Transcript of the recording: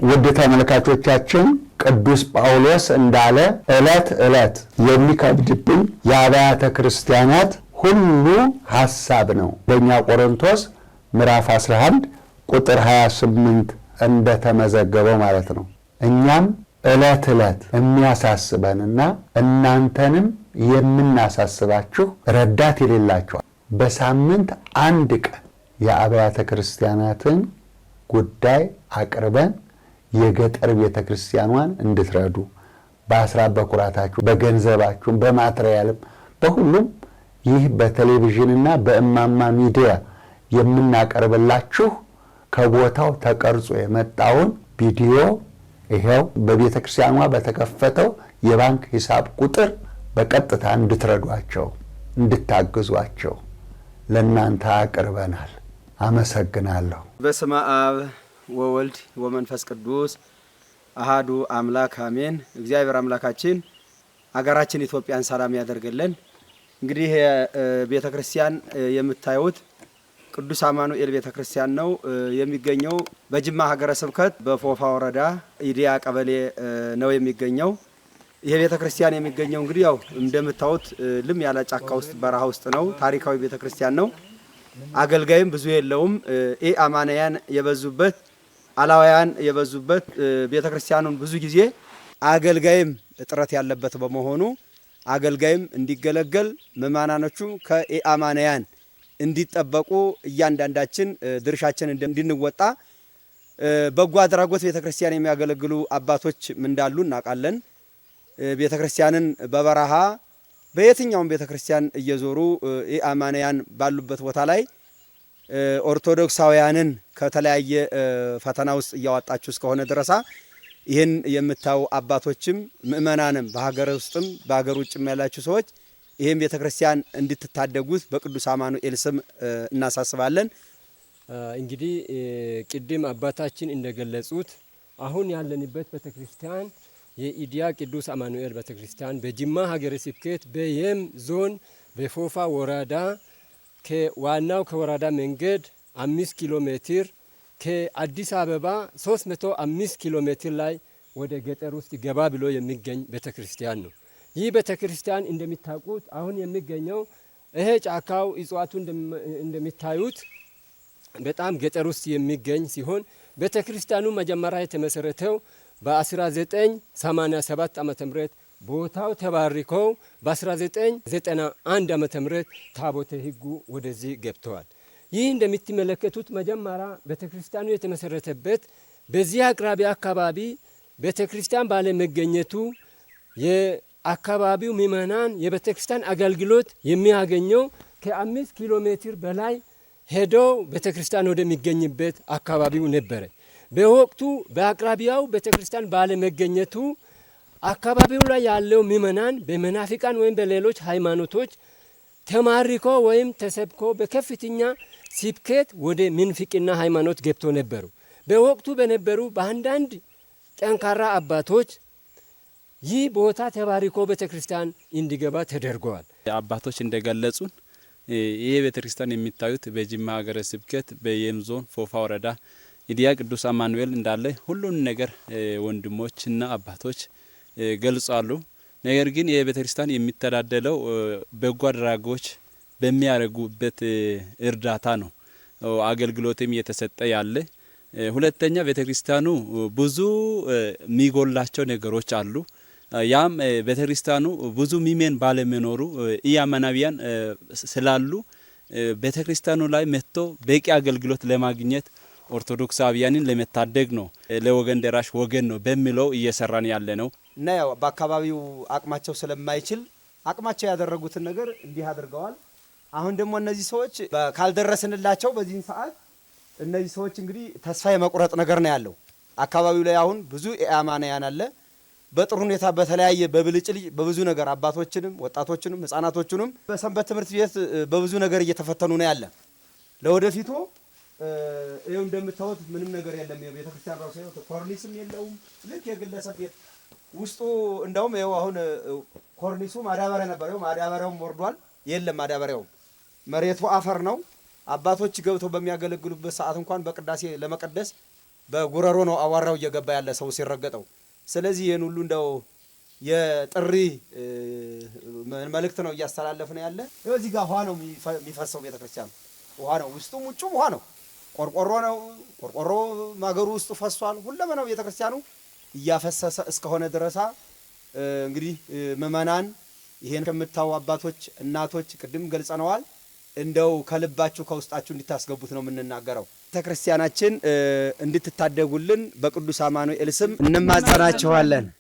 ውድ ተመልካቾቻችን ቅዱስ ጳውሎስ እንዳለ ዕለት ዕለት የሚከብድብን የአብያተ ክርስቲያናት ሁሉ ሐሳብ ነው። በእኛ ቆሮንቶስ ምዕራፍ 11 ቁጥር 28 እንደተመዘገበው ማለት ነው። እኛም ዕለት ዕለት የሚያሳስበንና እናንተንም የምናሳስባችሁ ረዳት የሌላችሁ በሳምንት አንድ ቀን የአብያተ ክርስቲያናትን ጉዳይ አቅርበን የገጠር ቤተክርስቲያኗን እንድትረዱ በአስራት በኩራታችሁ በገንዘባችሁ በማትሪያልም በሁሉም ይህ በቴሌቪዥንና በእማማ ሚዲያ የምናቀርብላችሁ ከቦታው ተቀርጾ የመጣውን ቪዲዮ ይሄው በቤተክርስቲያኗ በተከፈተው የባንክ ሂሳብ ቁጥር በቀጥታ እንድትረዷቸው እንድታግዟቸው ለእናንተ አቅርበናል። አመሰግናለሁ። በስመ አብ ወወልድ ወመንፈስ ቅዱስ አሃዱ አምላክ አሜን። እግዚአብሔር አምላካችን አገራችን ኢትዮጵያን ሰላም ያደርግልን። እንግዲህ ቤተክርስቲያን የምታዩት ቅዱስ አማኑኤል ቤተክርስቲያን ነው። የሚገኘው በጅማ ሀገረ ስብከት በፎፋ ወረዳ ኢዲያ ቀበሌ ነው የሚገኘው። ይሄ ቤተክርስቲያን የሚገኘው እንግዲህ ያው እንደምታዩት ልም ያለ ጫካ ውስጥ በረሃ ውስጥ ነው። ታሪካዊ ቤተክርስቲያን ነው። አገልጋይም ብዙ የለውም። አማንያን የበዙበት አላውያን የበዙበት ቤተክርስቲያኑን ብዙ ጊዜ አገልጋይም እጥረት ያለበት በመሆኑ አገልጋይም እንዲገለገል ምእመናኖቹ ከአማንያን እንዲጠበቁ እያንዳንዳችን ድርሻችን እንድንወጣ በጎ አድራጎት ቤተክርስቲያን የሚያገለግሉ አባቶች እንዳሉ እናውቃለን። ቤተክርስቲያንን በበረሃ በየትኛውም ቤተክርስቲያን እየዞሩ አማንያን ባሉበት ቦታ ላይ ኦርቶዶክሳውያንን ከተለያየ ፈተና ውስጥ እያወጣችሁ እስከሆነ ድረሳ ይህን የምታዩ አባቶችም ምእመናንም በሀገር ውስጥም በሀገር ውጭም ያላችሁ ሰዎች ይህን ቤተክርስቲያን እንድትታደጉት በቅዱስ አማኑኤል ስም እናሳስባለን። እንግዲህ ቅድም አባታችን እንደገለጹት አሁን ያለንበት ቤተክርስቲያን የኢዲያ ቅዱስ አማኑኤል ቤተክርስቲያን በጅማ ሀገረ ስብከት በየም ዞን በፎፋ ወረዳ ከዋናው ከወረዳ መንገድ 5 ኪሎ ሜትር ከአዲስ አበባ 305 ኪሎ ሜትር ላይ ወደ ገጠር ውስጥ ገባ ብሎ የሚገኝ ቤተክርስቲያን ነው። ይህ ቤተክርስቲያን እንደሚታቁት አሁን የሚገኘው ይሄ ጫካው እጽዋቱ እንደሚታዩት በጣም ገጠር ውስጥ የሚገኝ ሲሆን ቤተክርስቲያኑ መጀመሪያ የተመሰረተው በ1987 ዓመተ ምህረት ቦታው ተባርኮው በ1991 ዓመተ ምህረት ታቦተ ሕጉ ወደዚህ ገብተዋል። ይህ እንደምትመለከቱት መጀመሪያ ቤተክርስቲያኑ የተመሰረተበት በዚህ አቅራቢያ አካባቢ ቤተክርስቲያን ባለመገኘቱ የአካባቢው ምእመናን የቤተክርስቲያን አገልግሎት የሚያገኘው ከ5 ኪሎ ሜትር በላይ ሄደው ቤተክርስቲያን ወደሚገኝበት አካባቢው ነበረ። በወቅቱ በአቅራቢያው ቤተክርስቲያን ባለመገኘቱ አካባቢው ላይ ያለው ምእመናን በመናፍቃን ወይም በሌሎች ሃይማኖቶች ተማሪኮ ወይም ተሰብኮ በከፍተኛ ስብከት ወደ ምንፍቅና ሃይማኖት ገብቶ ነበሩ። በወቅቱ በነበሩ በአንዳንድ ጠንካራ አባቶች ይህ ቦታ ተባሪኮ ቤተክርስቲያን እንዲገባ ተደርገዋል። አባቶች እንደገለጹን ይሄ ቤተክርስቲያን የሚታዩት በጅማ ሀገረ ስብከት በየም ዞን ፎፋ ወረዳ ኢዲያ ቅዱስ አማኑኤል እንዳለ ሁሉን ነገር ወንድሞችና አባቶች ገልጻሉ። ነገር ግን የቤተክርስቲያን የሚተዳደለው በጎ አድራጎች በሚያደርጉበት እርዳታ ነው አገልግሎትም እየተሰጠ ያለ። ሁለተኛ ቤተክርስቲያኑ ብዙ የሚጎላቸው ነገሮች አሉ። ያም ቤተክርስቲያኑ ብዙ ሚሜን ባለመኖሩ ኢያማናዊያን ስላሉ ቤተክርስቲያኑ ላይ መጥቶ በቂ አገልግሎት ለማግኘት ኦርቶዶክሳውያንን ለመታደግ ነው ለወገን ደራሽ ወገን ነው በሚለው እየሰራን ያለ ነው እና ያው በአካባቢው አቅማቸው ስለማይችል አቅማቸው ያደረጉትን ነገር እንዲህ አድርገዋል። አሁን ደግሞ እነዚህ ሰዎች ካልደረስንላቸው በዚህ ሰዓት እነዚህ ሰዎች እንግዲህ ተስፋ የመቁረጥ ነገር ነው ያለው። አካባቢው ላይ አሁን ብዙ አማንያን አለ። በጥሩ ሁኔታ በተለያየ በብልጭልጭ በብዙ ነገር አባቶችንም ወጣቶችንም ህፃናቶችንም በሰንበት ትምህርት ቤት በብዙ ነገር እየተፈተኑ ነው ያለ። ለወደፊቱ ይሄው እንደምታዩት ምንም ነገር የለም። የቤተክርስቲያን ራሱ ኮርኒስም የለውም። ልክ የግለሰብ ቤት ውስጡ እንደውም ይሄው አሁን ኮርኒሱ ማዳበሪያ ነበር። ይሄው ማዳበሪያውም ወርዷል። የለም ማዳበሪያው መሬቱ አፈር ነው። አባቶች ገብተው በሚያገለግሉበት ሰዓት እንኳን በቅዳሴ ለመቀደስ በጉረሮ ነው አዋራው እየገባ ያለ ሰው ሲረገጠው። ስለዚህ ይህን ሁሉ እንደው የጥሪ መልእክት ነው እያስተላለፍን ያለ። እዚህ ጋር ውሃ ነው የሚፈሰው ቤተክርስቲያኑ። ውሃ ነው ውስጡም ውጩም ውሃ ነው። ቆርቆሮ ነው። ቆርቆሮ ማገሩ ውስጡ ፈሷል። ሁለመናው ቤተክርስቲያኑ እያፈሰሰ እስከሆነ ድረሳ እንግዲህ ምእመናን ይሄን ከምታው አባቶች እናቶች ቅድም ገልጸነዋል። እንደው ከልባችሁ ከውስጣችሁ እንድታስገቡት ነው የምንናገረው። ቤተክርስቲያናችን እንድትታደጉልን በቅዱስ አማኑኤል ስም እንማጸናችኋለን።